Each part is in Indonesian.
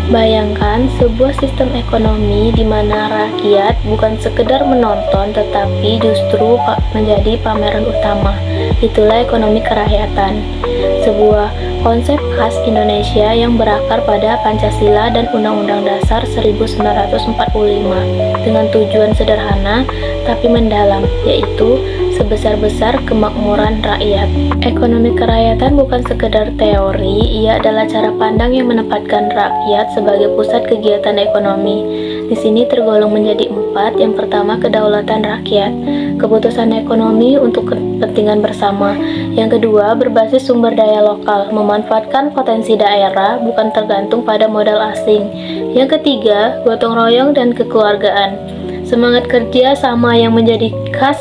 Bayangkan sebuah sistem ekonomi di mana rakyat bukan sekedar menonton tetapi justru menjadi pameran utama. Itulah ekonomi kerakyatan. Sebuah konsep khas Indonesia yang berakar pada Pancasila dan Undang-Undang Dasar 1945 dengan tujuan sederhana tapi mendalam, yaitu sebesar-besar kemakmuran rakyat. Ekonomi kerakyatan bukan sekedar teori, ia adalah cara pandang yang menempatkan rakyat sebagai pusat kegiatan ekonomi. Di sini tergolong menjadi 4. Yang pertama, kedaulatan rakyat, keputusan ekonomi untuk kepentingan bersama. Yang kedua, berbasis sumber daya lokal, memanfaatkan potensi daerah bukan tergantung pada modal asing. Yang ketiga, gotong royong dan kekeluargaan, semangat kerja sama yang menjadi khas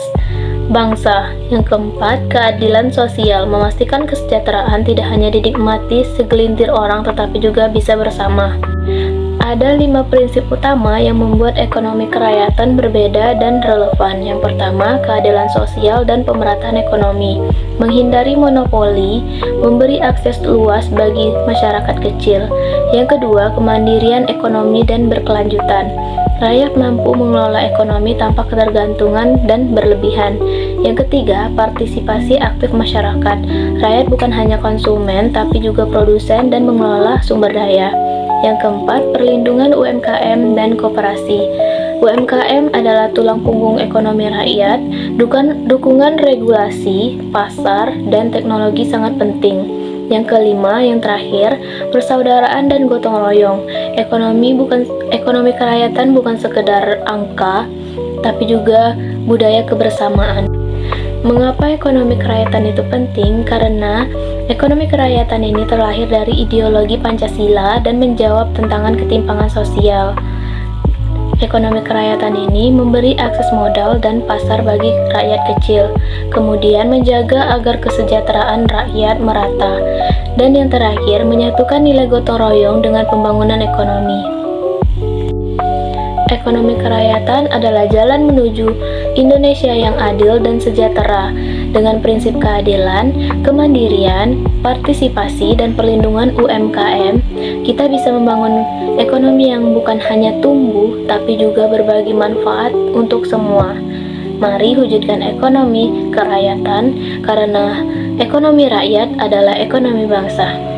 bangsa. Yang keempat, keadilan sosial, memastikan kesejahteraan tidak hanya dinikmati segelintir orang tetapi juga bisa bersama. Ada 5 prinsip utama yang membuat ekonomi kerakyatan berbeda dan relevan. Yang pertama, keadilan sosial dan pemerataan ekonomi, menghindari monopoli, memberi akses luas bagi masyarakat kecil. Yang kedua, kemandirian ekonomi dan berkelanjutan, rakyat mampu mengelola ekonomi tanpa ketergantungan dan berlebihan. Yang ketiga, partisipasi aktif masyarakat, rakyat bukan hanya konsumen tapi juga produsen dan mengelola sumber daya. Yang keempat, perlindungan UMKM dan koperasi. UMKM adalah tulang punggung ekonomi rakyat. Dukungan regulasi, pasar, dan teknologi sangat penting. Yang kelima, yang terakhir, persaudaraan dan gotong royong. Ekonomi kerakyatan bukan sekedar angka, tapi juga budaya kebersamaan. Mengapa ekonomi kerakyatan itu penting? Karena ekonomi kerakyatan ini terlahir dari ideologi Pancasila dan menjawab tantangan ketimpangan sosial. Ekonomi kerakyatan ini memberi akses modal dan pasar bagi rakyat kecil, kemudian menjaga agar kesejahteraan rakyat merata, dan yang terakhir, menyatukan nilai gotong royong dengan pembangunan ekonomi. Ekonomi kerakyatan adalah jalan menuju Indonesia yang adil dan sejahtera. Dengan prinsip keadilan, kemandirian, partisipasi, dan perlindungan UMKM, kita bisa membangun ekonomi yang bukan hanya tumbuh, tapi juga berbagi manfaat untuk semua. Mari wujudkan ekonomi kerakyatan, karena ekonomi rakyat adalah ekonomi bangsa.